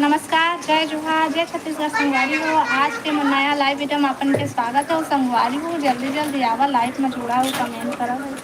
नमस्कार, जय जोहार, जय छत्तीसगढ़ संगवारी हो। आज के नया लाइव वीडियो में अपन के स्वागत है। संगवारी हो जल्दी जल्दी आवा, लाइव में जुड़ा हो, कमेंट करा हो।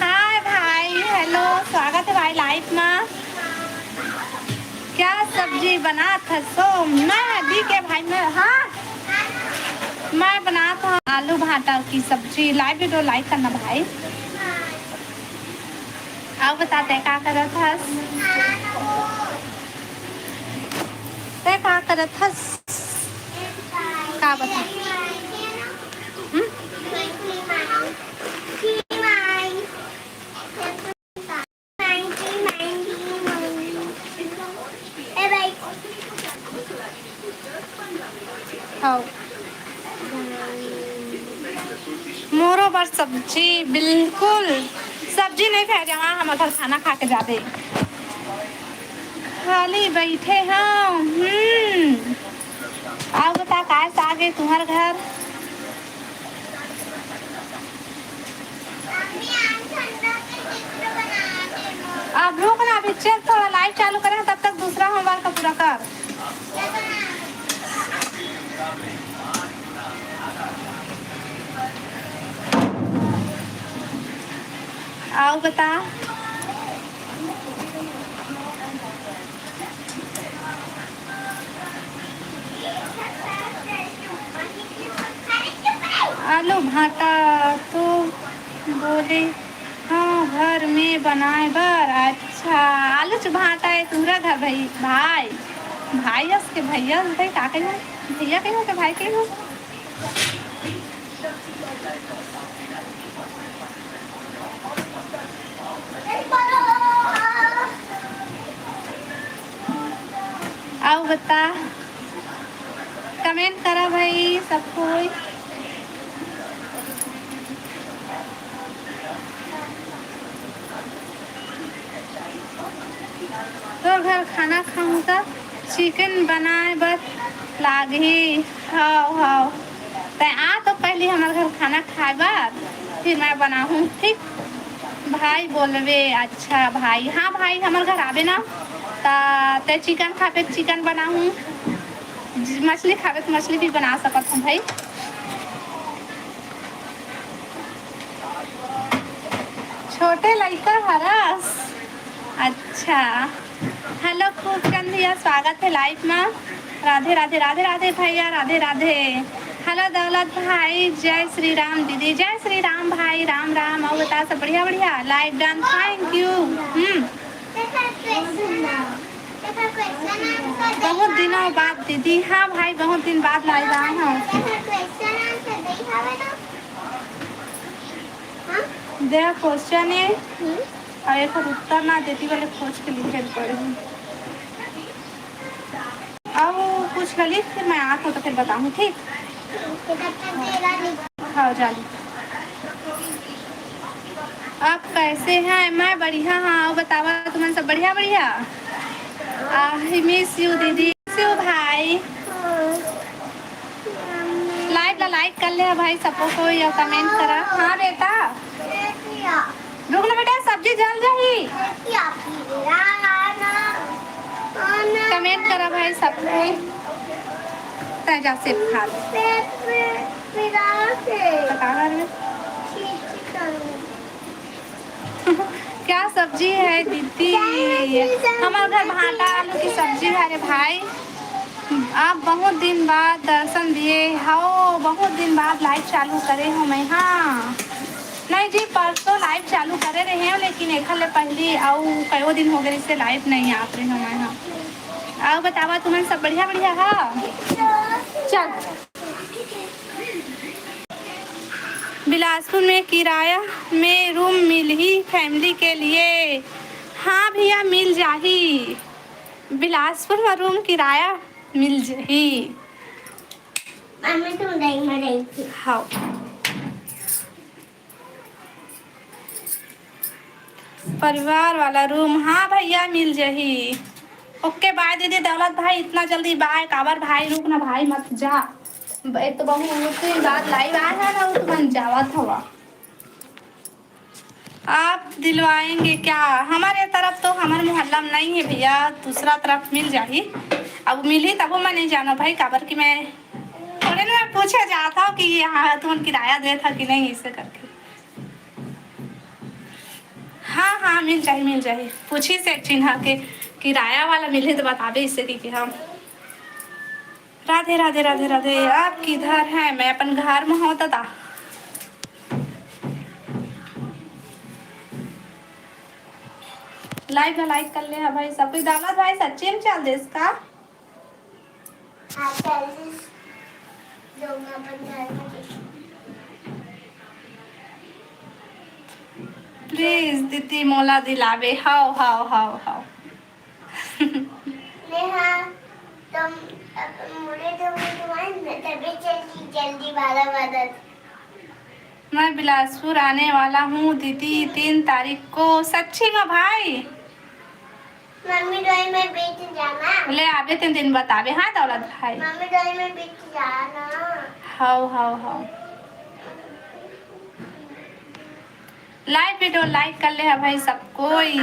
हाय भाई, हेलो, स्वागत है भाई लाइव में। क्या सब्जी बना था? सो मैं दी के भाई में, हाँ मैं बना था आलू भाटा की सब्जी। लाइव वीडियो लाइक करना भाई। आप बताते क्या कर रहा था? क्या कर रहा था? क्या बता? मोरो पर सब्जी बिल्कुल सब्जी नहीं खाए जहाँ हम उधर खाना खा के जाते खाली बैठे हम। आओ बता काय से आगे तुम्हारे घर? अब रुक ना, अभी चल थोड़ा लाइव चालू करें, तब तक दूसरा होमवर्क का पूरा कर। आओ बता। आलू भाटा तो बोले हाँ घर में बनाए बर। अच्छा, आलू भाटा है तुम्हारा घर? भाई भाई भाई उसके भैया भाई का कहीं भैया कहीं हो के भाई कहीं हो? आओ बता, कमेंट करा भाई सब कोई। तो घर खाना खाऊंगा, चिकन बनाए बस लागी। हाँ हाँ ते आ तो पहले हमारे घर खाना खाए बाद फिर मैं बनाऊँ, ठीक भाई बोलवे। अच्छा भाई, हाँ भाई हमारे घर आवे ना ते चिकन खावे चिकन बनाऊँ, मछली खावे तो मछली भी बना सकत हूँ भाई। छोटे लड़का हरस। अच्छा, हेलो खूबचंद भैया, स्वागत है लाइव में। राधे राधे राधे राधे भैया, राधे राधे। हेलो दौलत भाई, जय श्री राम दीदी, जय श्री राम भाई, राम राम। और बता सब बढ़िया बढ़िया, लाइव डन, थैंक यू। बहुत दिनों बाद दीदी, हाँ भाई बहुत दिन बाद लाइव आए हैं। दे क्वेश्चन है और एक उत्तर ना देती वाले खोज के लिखे पड़े। अब कुछ लिख फिर मैं आता हूँ तो फिर बताऊँ, ठीक? हाँ जानी। आप कैसे हैं? मैं बढ़िया। हाँ बतावा तुम्हारे सब बढ़िया बढ़िया। आई मिस यू दीदी, मिस यू भाई। लाइक कर ले भाई सबको को, या कमेंट करा। हाँ बेटा रुक ना बेटा, सब्जी जल जाही। कमेंट करा भाई सबको, ताजा से खा क्या सब्जी है दीदी? हमारे घर भाटा आलू की सब्जी है रे भाई। आप बहुत दिन बाद दर्शन दिए हो, बहुत दिन बाद लाइव चालू करे हो मैं। हाँ नहीं जी, परसों लाइव चालू करे रहे हैं, लेकिन एक ले पहली आउ कई दिन हो गए इससे लाइव नहीं आ रहे हमारे यहाँ। आओ बतावा तुम्हें सब बढ़िया बढ़िया है। चल बिलासपुर में किराया में रूम मिल ही फैमिली के लिए? हाँ भैया मिल जाही, बिलासपुर में रूम किराया मिल जाही। हाँ परिवार वाला रूम, हाँ भैया मिल जाही। ओके बाय दीदी। दौलत भाई इतना जल्दी बाय काबर भाई, रुक ना भाई मत जा, एक तो बहुत बात लाइव आया है ना, तो मन जावत हवा। आप दिलवाएंगे क्या? हमारे तरफ तो हमारे मोहल्ला में नहीं है भैया, दूसरा तरफ मिल जाही। अब मिली तब मैं नहीं जाना भाई, काबर की मैं थोड़े ना पूछे जाता हूँ कि यहाँ तुम किराया दे था कि नहीं, इसे करके। हाँ हाँ मिल जाए पूछी से चिन्ह के किराया वाला मिले तो बताबे इससे कि हम। राधे राधे राधे राधे। आप किधर हैं? मैं अपन घर में हूँ दादा। लाइक कर ले भाई सब कोई। दामाद भाई सच्ची में चल दे इसका। प्लीज दीदी मोला दिलावे। हाओ हाओ हाओ हाओ। मैं बिलासपुर आने वाला हूँ दीदी 3 तारीख को। सच्ची में भाई? मम्मी डोई में बीच जाना। ले आवे 3 दिन बतावे। हाँ दौलत भाई मम्मी डोई में बीच जाना। हाओ हाओ हाओ। लाइव वीडियो लाइक कर ले है भाई सब कोई,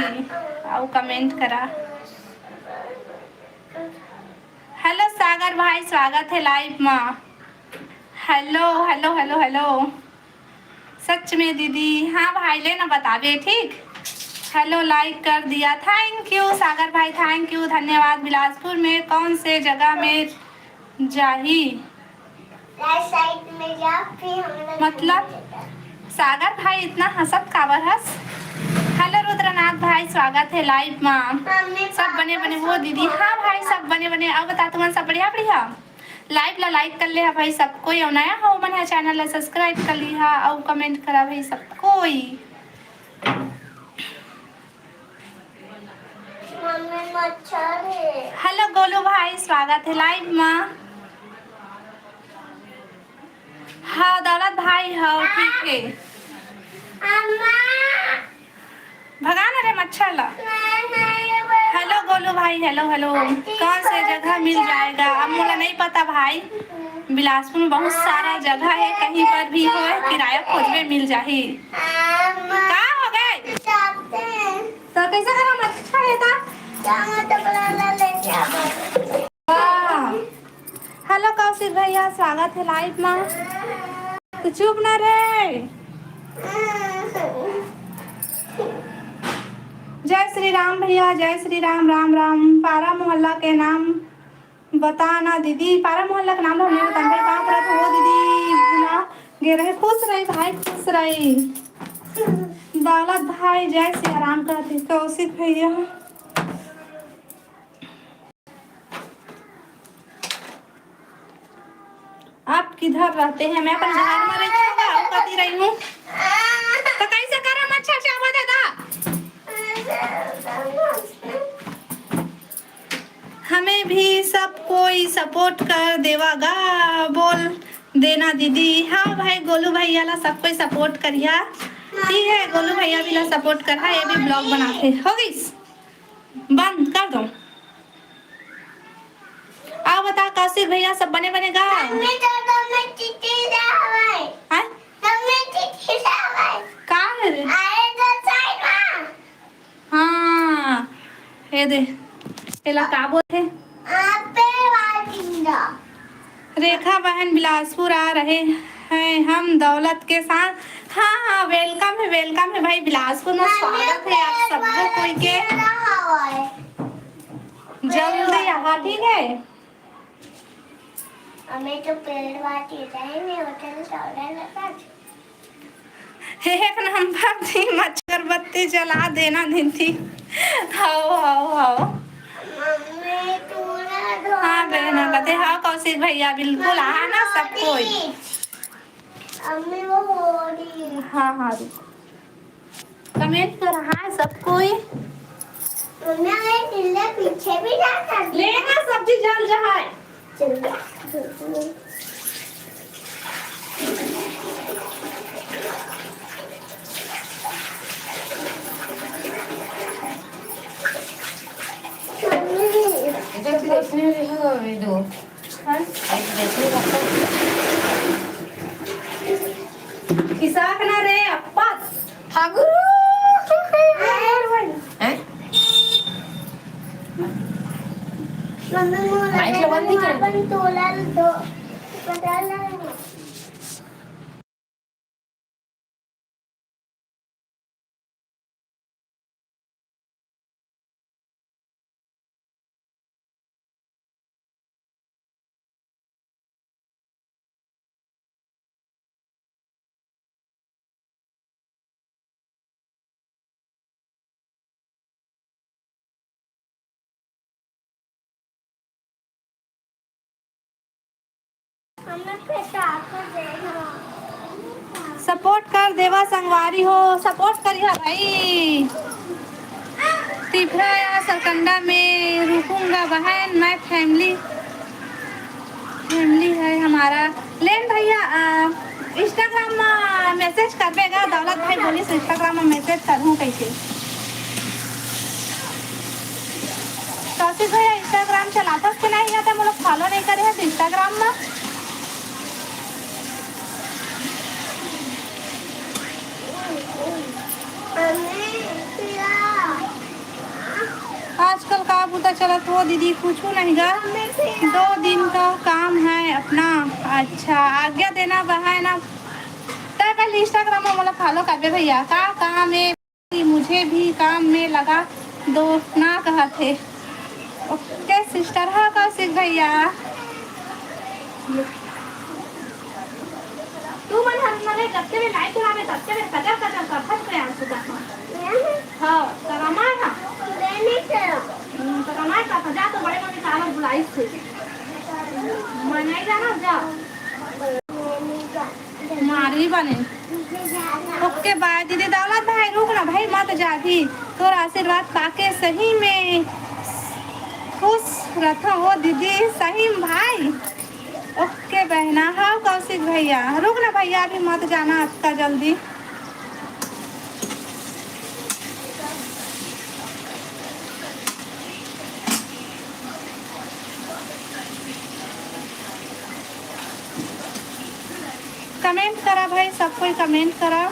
आओ कमेंट करा। हेलो सागर भाई स्वागत है लाइव में। Hello hello hello hello. सच में दीदी? हाँ भाई लेना बतावे ठीक। हेलो लाइक कर दिया, थैंक यू सागर भाई, थैंक यू धन्यवाद। बिलासपुर में कौन से जगह में जाही? साइड में जा, फिर मतलब सागर भाई इतना हंसत काबर हंस। हेलो रुद्रनाथ भाई स्वागत है लाइव में। सब बने बने वो दीदी? हाँ भाई सब बने बने। अब बता तुम सब बढ़िया बढ़िया। लाइव ला लाइक कर ले भाई सब कोई, और नया हो मन है चैनल ला सब्सक्राइब कर ली हा, और कमेंट करा भाई सब कोई। हेलो गोलू भाई स्वागत है लाइव में। हाँ दौलत भाई हाँ ठीक है। भगाना रे मच्छर ला। हेलो गोलू भाई हेलो हेलो। कौन से जगह मिल जाएगा? अब मुझे नहीं पता भाई, बिलासपुर में बहुत सारा जगह है, कहीं पर भी हो किराया खोजवे मिल जाही। कहाँ हो गए तो कैसे करा मच्छर है था? हेलो कौशिक भैया स्वागत है लाइव में। तो चुप ना रे। जय श्री राम भैया, जय श्री राम। राम राम। पारा मोहल्ला के नाम बताना दीदी। पारा मोहल्ला का नाम नहीं बता भाई, कहाँ पर हो दीदी? भुला गे रहे। खुश रही भाई खुश रही। दौलत भाई जय श्री राम कहते। कौशिक भैया आप किधर रहते हैं? मैं अपन घर में रही हूँ। तो कैसे करा मच्छर से आवाज देता? हमें भी सब कोई सपोर्ट कर देवागा, बोल देना दीदी। हाँ भाई गोलू भैया ला सब कोई सपोर्ट करिया, ठीक है? गोलू भैया भी ला सपोर्ट कर, ये भी ब्लॉग बनाते। हो गई बंद कर दो। आओ बता कौशिक भैया सब बने बनेगा। हाँ ये दे एला का बोलते? रेखा बहन बिलासपुर आ रहे हैं हम दौलत के साथ। हाँ हाँ वेलकम है भाई, बिलासपुर में स्वागत है आप सबको कोई के। जल्दी यहाँ ठीक है। हमें तो पेड़ वाटी होटल एक नंबर थी, मच्छर बत्ती जला देना दिन थी। हाओ हाओ हाओ। हाँ बहना कहते हाँ कौशिक भैया बिल्कुल आना सब कोई। अम्मी वो हो रही। हाँ हाँ कमेंट कर रहा है सब कोई। पीछे भी जाता लेना सब्जी जल रहा है। इसाक ना रे अप्पा हागु माइक बंद नहीं कर तोला दो पता नहीं। सपोर्ट कर देवा संगवारी हो, सपोर्ट करिए भाई। तिफरा या सरकंडा में रुकूंगा बहन मैं, फैमिली है हमारा। लेन भैया इंस्टाग्राम में मैसेज करबेगा। दौलत भाई बोली इंस्टाग्राम में मैसेज करूँ कैसे। कौशिक भैया इंस्टाग्राम चलाता के नहीं आता, हम लोग फॉलो नहीं करे हैं तो इंस्टाग्राम में। आजकल का पता चला तो दीदी कुछ नहीं गा, 2 दिन का काम है अपना। अच्छा आज्ञा देना बहन। तय पहले इंस्टाग्राम में मतलब फॉलो कर दे भैया। का काम है मुझे भी काम में लगा दो ना कहा थे। Okay sister. हाँ कौशिक भैया तू मन हर मने जब से लाइट चलावे तब से कचर कचर कर फट गया सुधा। हां करामा है ना लेने से तो करामा का जा तो बड़े मम्मी का बुलाई से मैं नहीं जाना जा मारी बने। ओके बाय दीदी। दौलत भाई रुक ना भाई मत जा भी, तोर आशीर्वाद पाके सही में खुश रहता हो दीदी। सही में भाई। ओके बहना। हाँ कौशिक भैया रुक ना भैया अभी मत जाना आपका जल्दी। कमेंट करा भाई सब कोई कमेंट करा।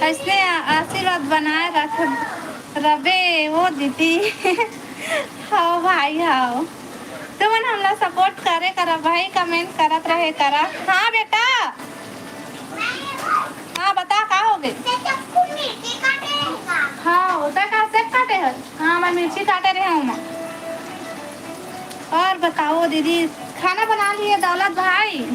ऐसे आशीर्वाद बनाए रख रबे वो दीदी। हाँ भाई हाँ तुम हमला सपोर्ट करे करा भाई, कमेंट करत रहे करा। हाँ बेटा हाँ बता का हो गए। हाँ होता का से काटे है। हाँ मैं मिर्ची काटे रहे हूँ। और बताओ दीदी खाना बना लिए दौलत भाई।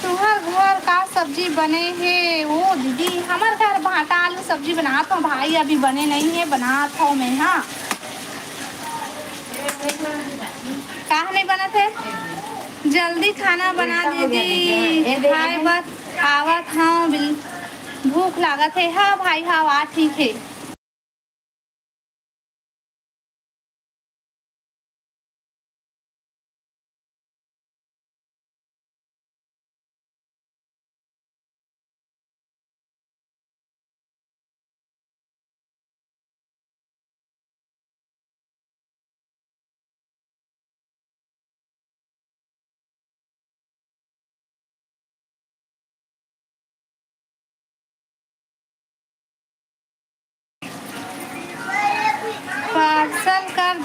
तुम्हार घर का सब्जी बने है वो दीदी। हमारे घर भाटा आलू सब्जी बनाता हूँ भाई, अभी बने नहीं है बनाता हूँ मैं। हाँ कहा नहीं बना थे जल्दी खाना बना दीदी भाई बस आवत हाँ भूख लागत है। हाँ भाई हाँ ठीक है।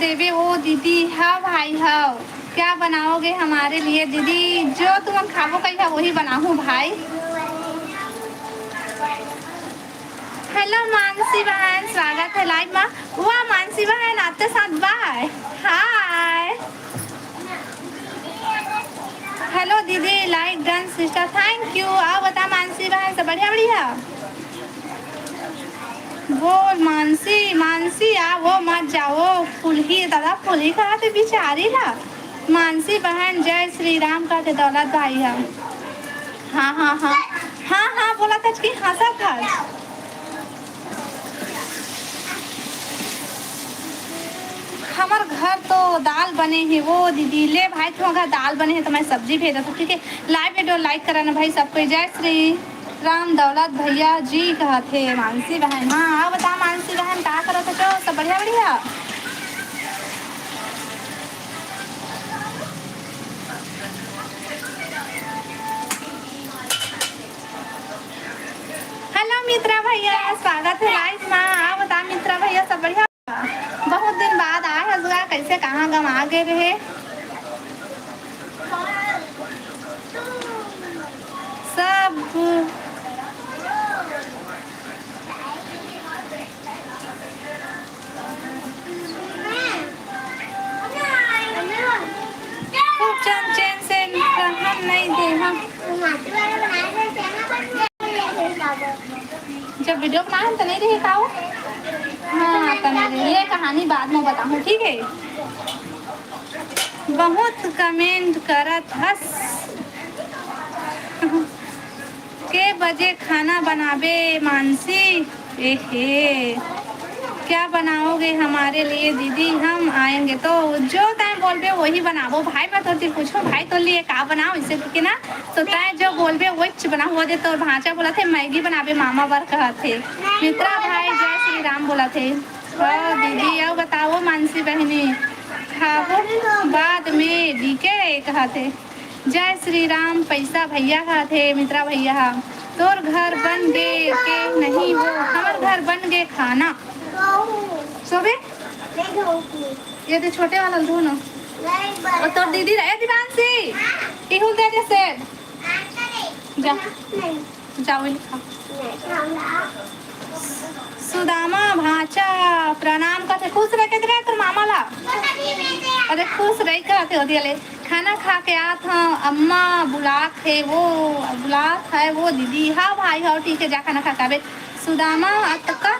देवे ओ दीदी। हाँ भाई हाँ, क्या बनाओगे हमारे लिए दीदी? जो तुम खाबो कही है वही बनाऊँ भाई। हेलो मानसी बहन, स्वागत है लाइव में। वाह मानसी बहन आपके साथ बाय। हाय हेलो दीदी, like done sister, thank you. आओ बता मानसी बहन, सब बढ़िया बढ़िया। वो मानसी मानसी आ वो मत जाओ, फुल ही दादा फुल ही कहा थे बिचारी ला। मानसी बहन जय श्री राम का थे दौलत भाई हम। हाँ हाँ हाँ हाँ हाँ बोला था कि हंसा था। हमार घर तो दाल बने हैं वो दीदी। ले भाई तुम्हारे घर दाल बने हैं तो मैं सब्जी भेजा था, ठीक है। लाइव वीडियो लाइक कराना भाई सबको। जय श्री राम दौलत भैया जी कहा थे मानसी बहन। हाँ आओ बता मानसी बहन क्या करो थे? तो सब बढ़िया बढ़िया। हेलो मित्रा भैया, स्वागत है लाइव में। आओ बता मित्रा भैया सब बढ़िया। बहुत दिन बाद आए हजगा, कैसे कहाँ गवा गए रहे सब। खूब चैन से रहन नहीं दे हम। जब वीडियो बनाए तो नहीं रही खाओ। हाँ तो नहीं रही, ये कहानी बाद में बताऊँ, ठीक है। बहुत कमेंट करत हस के बजे खाना बनाबे मानसी? एहे क्या बनाओगे हमारे लिए दीदी? हम आएंगे तो जो तय बोलबे वही बनाबो भाई। मैं तो पूछो भाई तो लिए का बनाओ इसे ठीक है ना। तो तय जो बोलबे वही बना हुआ दे। तो भांचा बोला थे मैगी बनाबे मामा बर कहा थे। मित्रा भाई जय श्री राम बोला थे। दीदी अब बताओ मानसी बहनी खाबो बाद में डीके कहा थे। जय श्री राम पैसा भैया कहा थे मित्रा भैया। तोर घर बन गे के नहीं हो? हमार घर बन गए खाना सोबे। ये तो छोटे वाला दो ना। और तो दीदी रहे दिवांशी इहुल दे जैसे जा जाओ लिखा। सुदामा भाचा प्रणाम करते खुश रह के रहे तो मामा ला। अरे खुश रही कहते होती है। खाना खा के आ था अम्मा बुला थे वो बुला है वो दीदी। हाँ भाई हाँ ठीक है जा खाना खा के। सुदामा अतका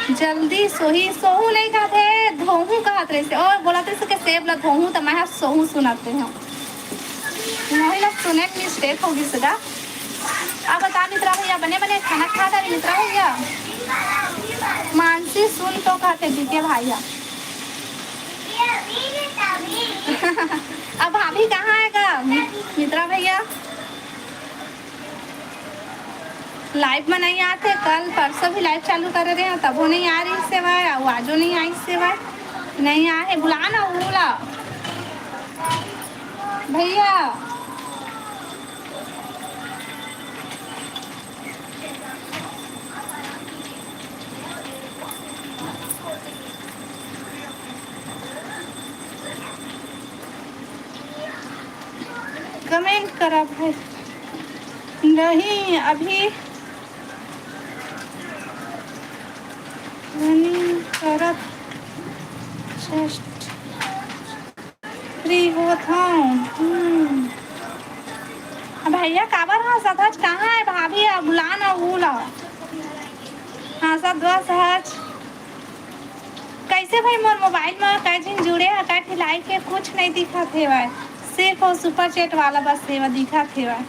जल्दी सोही सोहू नहीं खाते धोहू कहत रहे से। और बोला थे के सेब ला धोहू तो मैं सोहू सुनाते हैं वही लोग सुने मिस्टेक होगी सदा। अब बता मित्रा भैया बने बने खाना खा रहे मित्रा भैया। मानसी सुन तो कहते दीजिए भैया। अब भाभी कहाँ आएगा मित्रा भैया? लाइव में नहीं आते, कल परसों भी लाइव चालू कर रहे हैं तब वो नहीं आ रही सेवाएं। आवाजो नहीं आई सेवाएं नहीं आए। बुला ना बोला भैया। कमेंट करा भाई। नहीं अभी करत फ्री हो था। भैया काबर हाँ सच कहाँ है भाभी? बुला ना बोला। हाँ सब दुआ सहज कैसे भाई मोर मोबाइल में कैसे जुड़े है कैसे लाइव के कुछ नहीं दिखा थे भाई। सिर्फ वो सुपर चैट वाला बस सेवा दिखा थे भाई।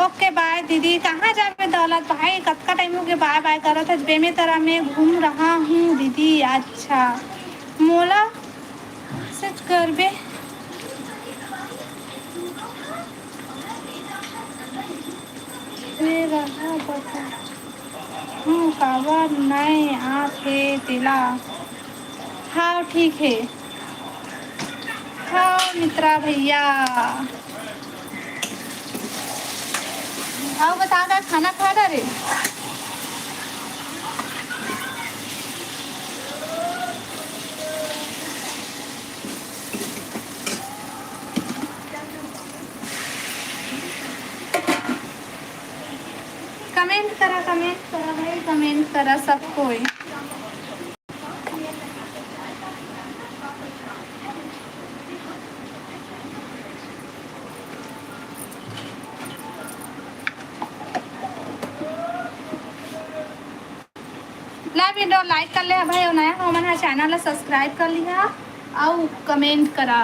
ओके बाय दीदी। कहाँ जावे दौलत भाई? कब का टाइम हो गया बाय बाय करो थे। बेमे तरह में घूम रहा हूँ दीदी। अच्छा मोला सच करबे रहा बता हूँ काबर नहीं आते तिला। हाँ ठीक है। हाँ मित्रा भैया आओ बता कर खाना खा रहे। कमेंट करा भाई, कमेंट करा सब कोई। ला वीडियो लाइक कर ले भाई, और नया हो मन चैनल सब्सक्राइब कर लिया और कमेंट करा।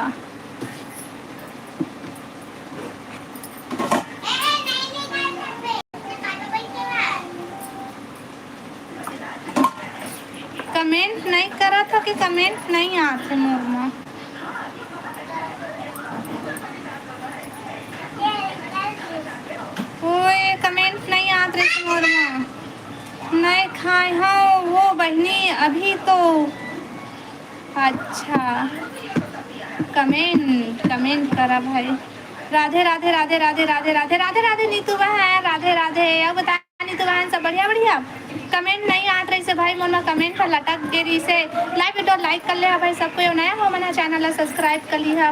कमेंट नहीं करा था कि कमेंट नहीं आते मोर में। ओए कमेंट नहीं आते मोर में, नहीं खाए हाँ वो बहनी अभी तो। अच्छा कमेंट कमेंट करा भाई। राधे राधे राधे राधे राधे राधे राधे राधे नीतू बहन, राधे राधे। अब बता नीतू बहन सब बढ़िया बढ़िया। कमेंट नहीं आत रही से भाई, मन में कमेंट पर लटक गे से। लाइक वीडियो लाइक कर ले भाई सब कोई, नया हो मना चैनल सब्सक्राइब कर लिया।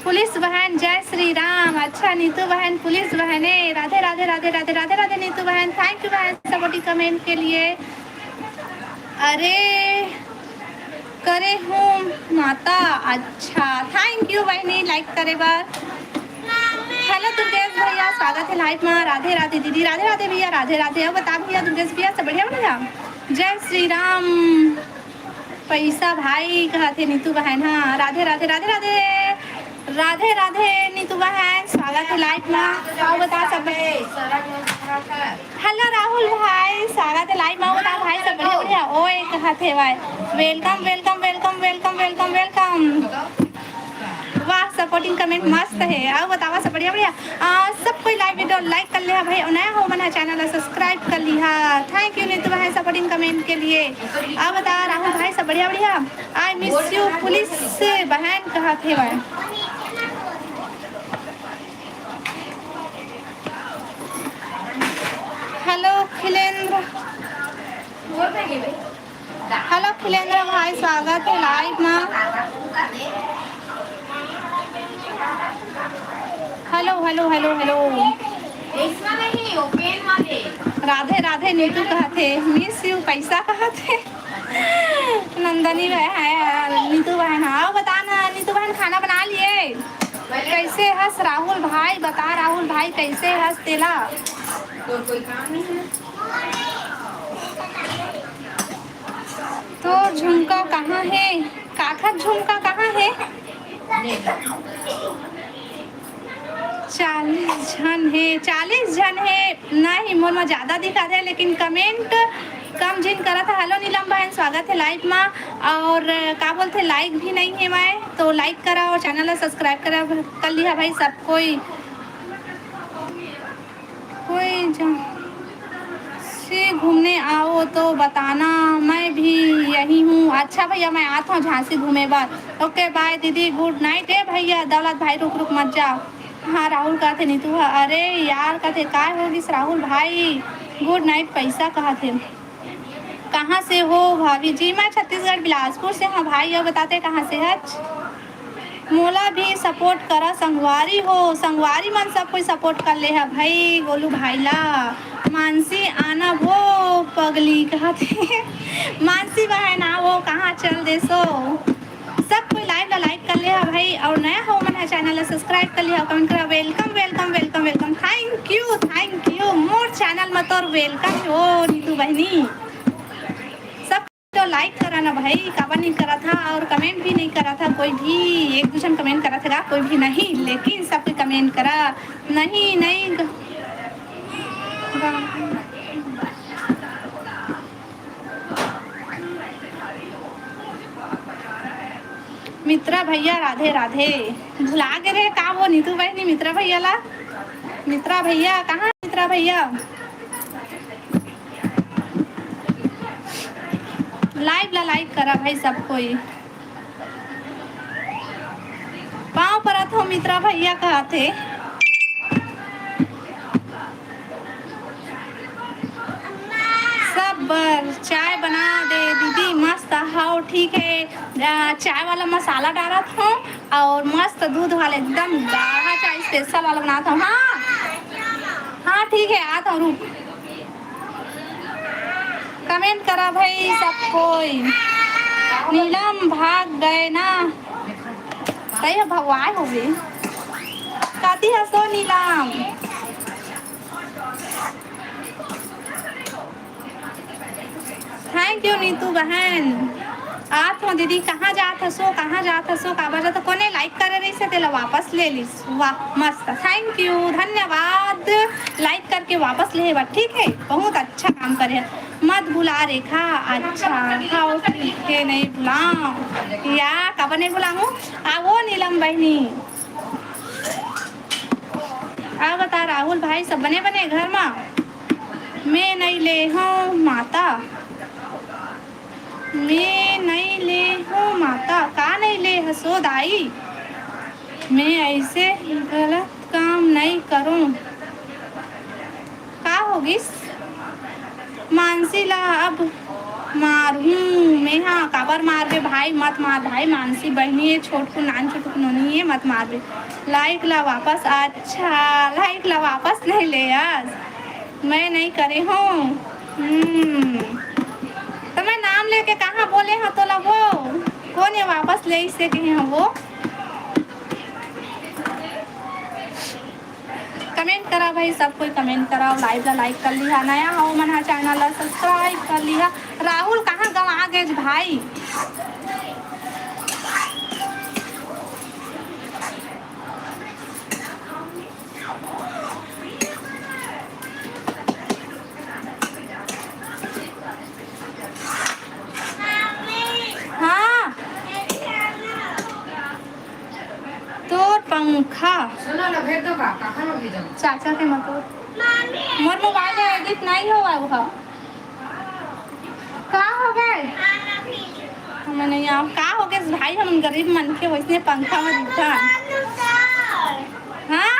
पुलिस बहन जय श्री राम। अच्छा नीतू बहन पुलिस बहन है, राधे राधे राधे राधे राधे राधे नीतू बहन। थैंक यू बहन सपोर्टिंग कमेंट के लिए। अरे करे हूँ माता, अच्छा थैंक यू बहनी लाइक करे बार। हेलो दुर्गेश भैया स्वागत है लाइव में। राधे राधे दीदी, राधे राधे भैया, राधे राधे। अब बता भैया दुर्गेश भैया सब बढ़िया बढ़िया। जय श्री राम पैसा भाई कहते नीतू बहन। हाँ राधे राधे राधे राधे राधे राधे नीतू बहन स्वागत है लाइव में। आओ बता सब। हेलो राहुल भाई स्वागत है लाइव में। बता भाई सब बढ़िया बढ़िया। ओए कहते भाई welcome welcome welcome welcome welcome welcome. वाह सपोर्टिंग कमेंट मस्त है। आओ बतावा सब बढ़िया बढ़िया। सब कोई लाइव वीडियो लाइक कर लिया भाई, और नया हो मना चैनल सब्सक्राइब कर लिया। थैंक यू नीतू भाई सपोर्टिंग कमेंट के लिए। आओ बता राहुल भाई सब बढ़िया बढ़िया। आई मिस यू पुलिस बहन कहते भाई। हेलो खिलेंद्र, हेलो खिलेंद्र भाई स्वागत है लाइव में। Hello hello hello hello. Radhe Radhe Neetu कहते मिस यू पैसा कहते। नंदनी है नीतू बहन। आओ बताना नीतू बहन खाना बना लिए। कैसे हंस राहुल भाई, बता राहुल भाई कैसे हंस तेला। कोई काम नहीं है तो झुमका कहाँ है, काका झुमका कहाँ है। 40 जन है, 40 जन है। नहीं मोर में ज़्यादा दिखा थे लेकिन कमेंट कम जिन करा था। हेलो नीलम बहन स्वागत है लाइव में। और क्या बोलते लाइक भी नहीं है मैं, तो लाइक करा और चैनल सब्सक्राइब करा कर लिया भाई सब कोई। से घूमने आओ तो बताना, मैं भी यही हूँ। अच्छा भैया मैं आता हूँ झांसी घूमे बार। ओके बाय दीदी, गुड नाइट है भैया। दौलत भाई रुक रुक मत जाओ। हाँ राहुल कहा थे नीतू। अरे यार कहते काय होगी राहुल भाई। गुड नाइट पैसा कहा थे। कहाँ से हो भाभी जी। मैं छत्तीसगढ़ बिलासपुर से। हाँ भाई और बताते कहाँ से है। मोला भी सपोर्ट करा, संगवारी हो। संगवारी मन सब कोई सपोर्ट कर ले है भाई। गोलू भाई ला मानसी आना वो पगली कहते। मानसी बहन वो कहाँ चल दे सो। सब कोई लाइक कर ले भाई, और नया हो मन है चैनल सब्सक्राइब कर लिया, कमेंट करा। Welcome welcome welcome welcome. Thank you more channel में तो वेलकम हो नीतू बहनी। सब तो लाइक करा ना भाई, काबर नहीं करा था, और कमेंट भी नहीं करा था कोई भी। एक दूसरे कमेंट करा था कोई भी नहीं, लेकिन सब कोई कमेंट करा। नहीं नहीं मित्रा भैया राधे राधे। भुला गए रे का वो नीतू बहनी मित्रा भैया ला। मित्रा भैया कहाँ मित्रा भैया। लाइक करा भाई सब कोई। पाँव परत हो मित्रा भैया कहते। सब चाय बना दे दीदी मस्त। हाँ ठीक है, चाय वाला मसाला डाला था और मस्त दूध वाला एकदम गाढ़ा चाय स्पेशल वाला बनाता हूँ। हाँ ठीक है आता हूँ रुक। कमेंट करा भाई सब कोई। नीलम भाग गए ना, कहीं भगवान हो गई काती हंसो नीलम। थैंक यू नीतू बहन। आप हो दीदी कहाँ जात हसो, कहाँ जात हसो, का वजह तो कोने लाइक करे रही से तेला वापस ले लिस। वाह मस्त, थैंक यू, धन्यवाद। लाइक करके वापस ले बा, ठीक है, बहुत अच्छा काम करे। मत भुला रेखा, अच्छा हाँ ठीक है, नहीं भुलाऊं या कब नहीं भुलाऊं। आओ नीलम बहनी, आ बता राहुल भाई सब बने बने घर में। मैं नहीं ले हूँ माता, मैं नहीं ले हूँ माता, का नहीं ले हसो दाई। मैं ऐसे गलत काम नहीं करूँ, का होगी मानसी ला अब मारूँ मैं। हाँ काबर मार बे भाई, मत मार भाई, मानसी बहनी है, छोटकू नान छोटकू नोनी है, मत मार बे। लाइक ला वापस, अच्छा लाइक ला वापस नहीं ले आज, मैं नहीं करे हूँ। तो मैं नाम लेके कहाँ बोले हाँ तो वो कौन है वापस ले इससे कहे हैं वो। कमेंट करा भाई सब कोई, कमेंट करा, लाइव ला लाइक कर लिया, नया हो मन हा चैनल ला सब्सक्राइब कर लिया। राहुल कहाँ गवा गए भाई। हाँ तोर पंखा चाचा के मत, मोर मोबाइल में एडिट नहीं हुआ वो। का हो गए मैंने यहाँ का हो गए भाई, हम गरीब मन के वैसे पंखा में दिखा। हाँ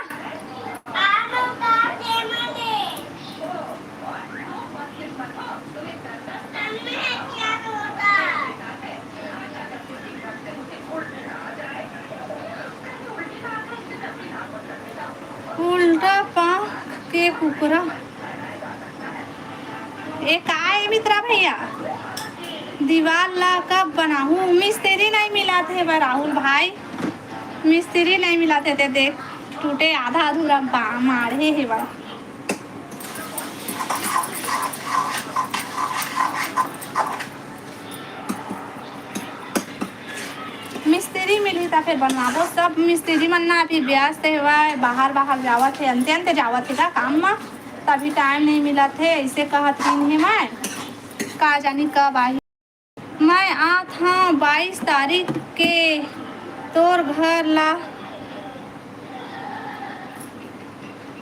उल्टा पाँव के कुकरा एक आए मित्रा भैया। दीवार ला कब बनाऊं, मिस्त्री नहीं मिला थे बा राहुल भाई, मिस्त्री नहीं मिला थे, देख टूटे आधा अधूरा मारे है बा। मिस्त्री मिली था फिर बनवाबो, सब मिस्त्री मन ना अभी व्यस्त है, बाहर बाहर जावत है, अंते अंते जावत है का काम में, तभी टाइम नहीं मिला थे, ऐसे कहत रही है मैं, का जानी कब आई। मैं आत हाँ 22 तारीख के तोर घर ला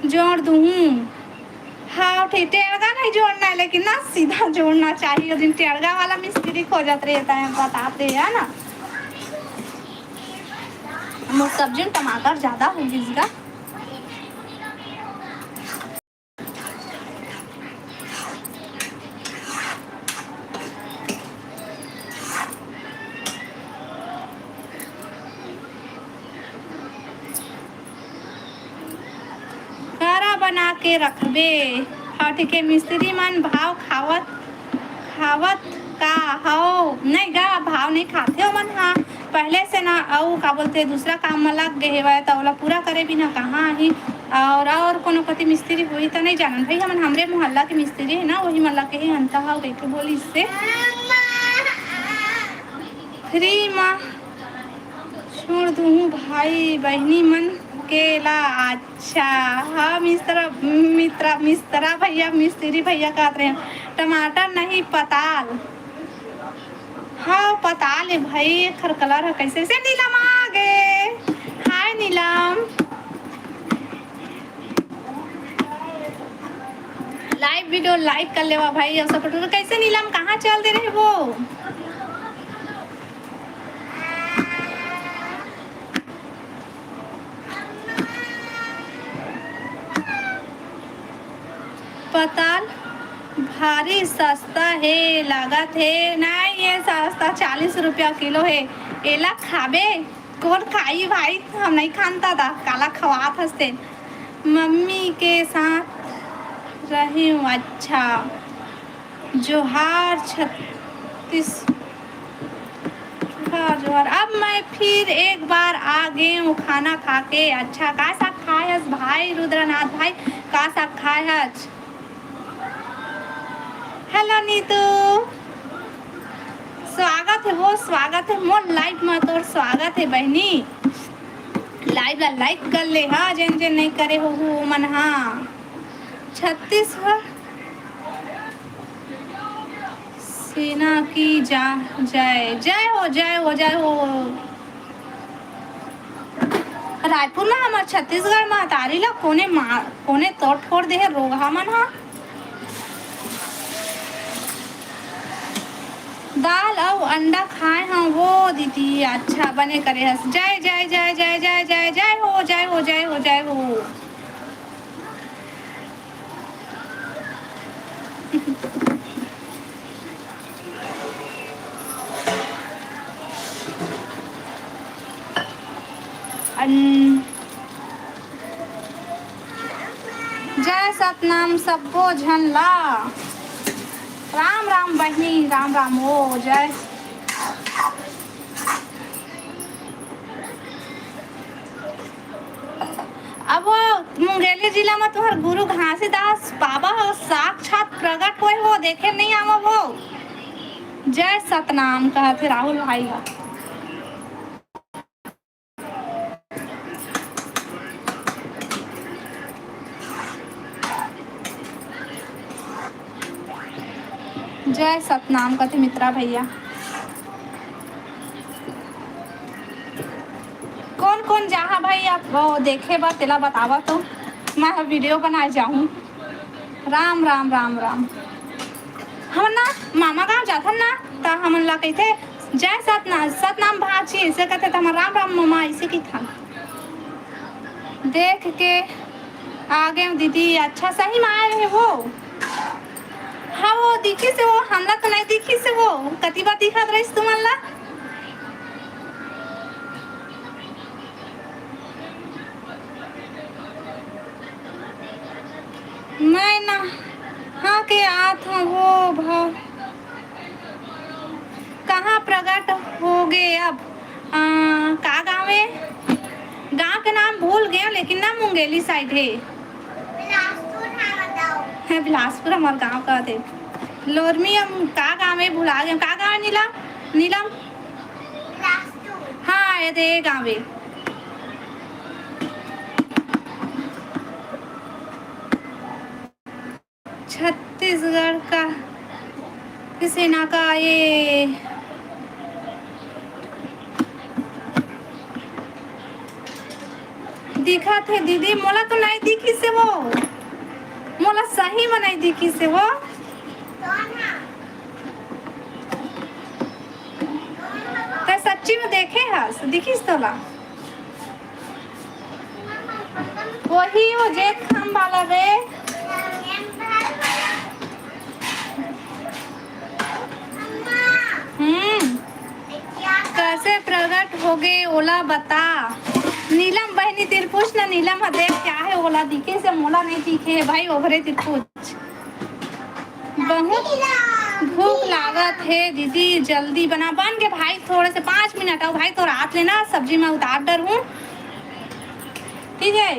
जोड़ दूँ। हाँ ठीक, टेड़गा नहीं जोड़ना है लेकिन ना सीधा जोड़ना चाहिए, दिन टेड़गा वाला मिस्त्री खोजत रहता है, बताते हैं ना। सब्जी में टमाटर ज़्यादा होगी इसका। कारा बना के रखबे, हाँ ठीक है, मिस्त्री मन भाव खावत खावत का हो नहीं गा, भाव नहीं खाते हो मन। हाँ पहले से ना औ का बोलते दूसरा काम में लग गए हुआ तो ओला पूरा करे भी ना कहाँ ही, और कोनो कति मिस्त्री हुई तो नहीं जानन भाई, हमन हमरे मोहल्ला के मिस्त्री है ना, वही मोहल्ला के ही अंता हो गई के बोली इससे फ्री माँ छोड़ दूँ भाई बहनी मन के ला। अच्छा हाँ मिस्त्रा भैया, मिस्त्री भैया कहते हैं टमाटर नहीं पताल। हाँ पताल है भाई, खर कलर है कैसे से। नीलम आ गए, हाय नीलम, लाइव वीडियो लाइक कर लेवा भाई और सपोर्ट। कैसे नीलम कहाँ चल दे रहे वो। पताल भारी सस्ता है, लागत है नहीं, ये सस्ता 40 रुपया किलो है। एला खाबे कौन खाई भाई, हम नहीं खानता था, काला खवात हंसते। मम्मी के साथ रही हूँ, अच्छा जोहार छत्तीस। जोहार जोहार। अब मैं फिर एक बार आ गई हूँ खाना खा के। अच्छा का साग खाए हस भाई रुद्रनाथ भाई, का साग खाए हस? हेलो नीतू, स्वागत है वो, स्वागत है मोर लाइव में, तोर स्वागत है बहनी। लाइव ला लाइक कर ले हाँ, जिन जिन नहीं करे हो मन। हाँ छत्तीसगढ़ सेना की जय जय हो, जय हो, जय हो। रायपुर में हमार छत्तीसगढ़ में तारी ला कोने तोड़ फोड़ दे है रोगा मन। हाँ दाल और अंडा खाए हाँ वो दीदी, अच्छा बने करे हस। जय जय जय जय जय जय जय हो, जय हो, जय हो, जय हो। जय सतनाम सबो झन ला। राम राम बहनी, राम राम हो। जय अब मुंगेली जिला में तुम्हार गुरु घासीदास बाबा हो साक्षात प्रकट हुए हो, देखे नहीं आवा हो। जय सतनाम कहते राहुल भाई का। जय सतनाम कहते मित्रा भैया। कौन कौन जहाँ भाई आप वो देखे बा तेला बतावा तो मैं वीडियो बनाए जाऊँ। राम राम राम राम। हम ना मामा गाँव जाथन ना तो हमन ला कहते जय सतनाम, सतनाम भाची ऐसे कहते तो हम राम राम मामा ऐसे की था। देख के आ गए दीदी, अच्छा सही में आए हैं वो। हाँ वो दिखी से वो, हमला तो नहीं दिखी से वो, कती बार दिखा रही तुम्हारे ला। मैं ना हाँ के आत हूँ वो भाव कहाँ प्रकट हो गए अब। का गाँव है? गाँव के नाम भूल गए लेकिन ना मुंगेली साइड है। बिलासपुर हमारे गाँव का थे। लोरमी हम का गाँव है भुला गए। का गाँव है नीलम? नीलम हाँ ये थे गाँव है। छत्तीसगढ़ का सेना का ये दिखा थे दीदी, मोला तो नहीं दिखी से वो, मोला सही में नहीं दिखी से वो। ते सच्ची में देखे हस दिखीस तोला? वही वो जेठ खाम वाला रे। कैसे प्रकट हो गए ओला बता। नीलम बहनी तिर पूछ ना, नीलम देख क्या है ओला दिखे से, मोला नहीं दिखे है भाई ओभरे तिर पूछ। बहुत भूख लागत है दीदी, जल्दी बना। बन के भाई थोड़े से 5 मिनट आओ भाई, तो रात लेना सब्जी में उतार डर हूँ, ठीक है।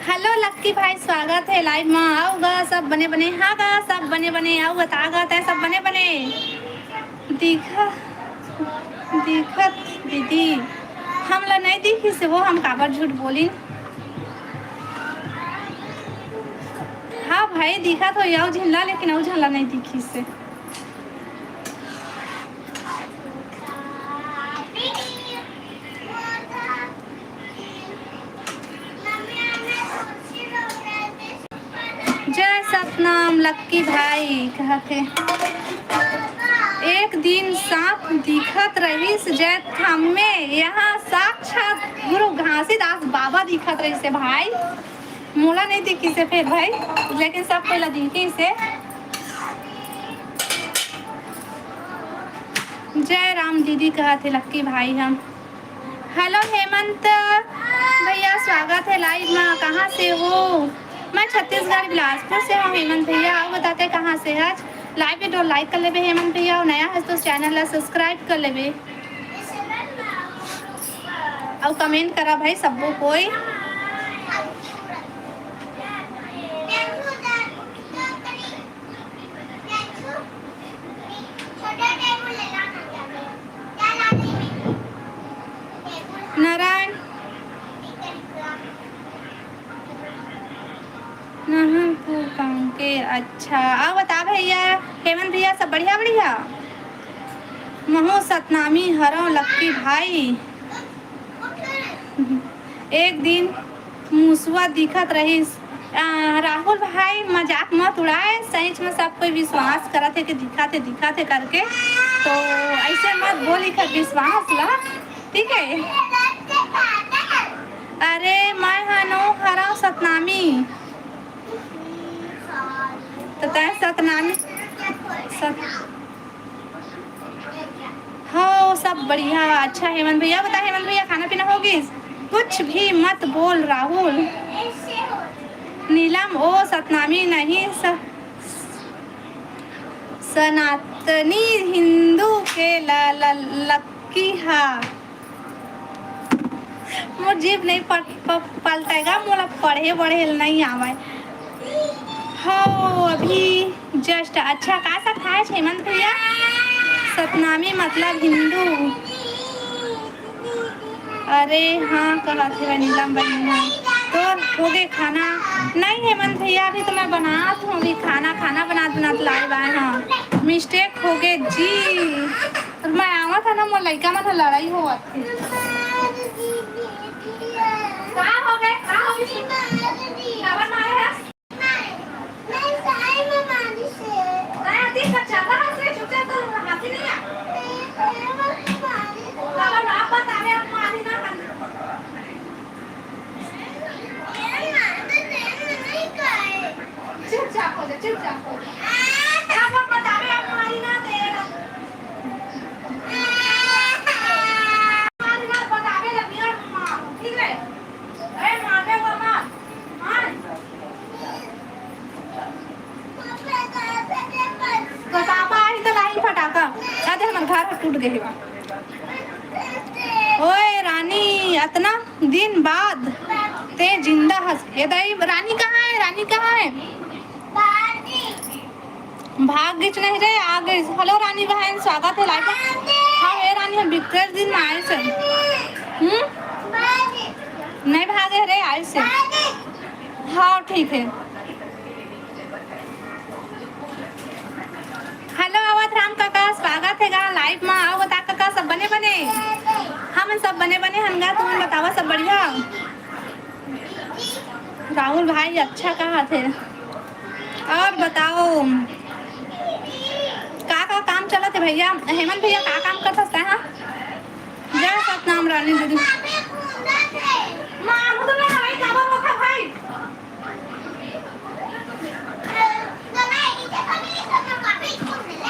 हेलो लक्की भाई, स्वागत है लाइव में। आओगा सब बने बने। हाँ गा सब बने बने आओगा, तागत है सब बने बने। दिखत दीदी हमला नहीं दिखी से वो, हम काबर झूठ बोली। हाँ भाई दिखा तो याओ झिल्ला, लेकिन वो झल्ला नहीं दिखी से। जय सतनाम लक्की भाई कहते एक दिन सांप दिखत रहीस जय थामे, यहाँ साक्षात गुरु घासीदास बाबा दिखत रही से भाई। मोला नहीं दिखी से फिर भाई, लेकिन सब पहला दिखी से। जय राम दीदी कहते लक्की भाई हम। हेलो हेमंत भैया, स्वागत है लाइव में। कहाँ से हो? मैं छत्तीसगढ़ बिलासपुर से हूँ हेमंत भैया। आप बताते कहाँ से है? लाइव वीडियो लाइक कर लेबे हेमंत भैया और नया है तो चैनल ला सब्सक्राइब कर लेबे और कमेंट करा भाई सबको कोई। नारायण के अच्छा आप बता भैया हेमंत भैया सब बढ़िया बढ़िया। महू सतनामी हरों लक्की भाई। एक दिन मूसवा दिखत रही। राहुल भाई मजाक मत उड़ाए, सच में सब कोई विश्वास करत है कि दिखा थे करके, तो ऐसे मत बोली कर विश्वास ला, ठीक है। अरे मैं हनो हरा सतनामी तो तय सतनामी हो सब बढ़िया। अच्छा हेमंत भैया बता हेमंत भैया खाना पीना होगी? कुछ भी मत बोल राहुल। नीलम ओ सतनामी नहीं सनातनी हिंदू के लक्की हा। मोर जीभ नहीं पलटेगा, मोला पढ़े बढ़े नहीं आवे। हो अभी जस्ट अच्छा का सा खाए हेमंत भैया? सतनामी मतलब हिंदू। अरे हाँ कहा थे नीलम बहन तो हो गए खाना? नहीं हेमंत भैया अभी तो मैं बनात हूँ, अभी खाना बनात लाइव आए। हाँ मिस्टेक हो गए जी, मैं आवा था ना मोर लड़का में था लड़ाई हुआ थी। कहाँ हो गए चुपचाप हो फटाका अरे हमारे घर टूट गए। ओए रानी इतना दिन बाद ते जिंदा हंस रानी कहाँ है? रानी कहाँ है? भाग गिच नहीं रे आ गई। हेलो रानी बहन स्वागत है लाइव। हाँ हे रानी हम बिकते दिन में आए से नहीं भागे रे आए से। हाँ ठीक है। हेलो अवध राम काका स्वागत है गा लाइव में। आओ बता काका सब बने हम सब बने हनगा, तुम बतावा सब बढ़िया? राहुल भाई अच्छा कहा थे। और बताओ का काम चला थे भैया? हेमंत भैया का काम कर सकते हैं? जय सतनाम रानी दीदी।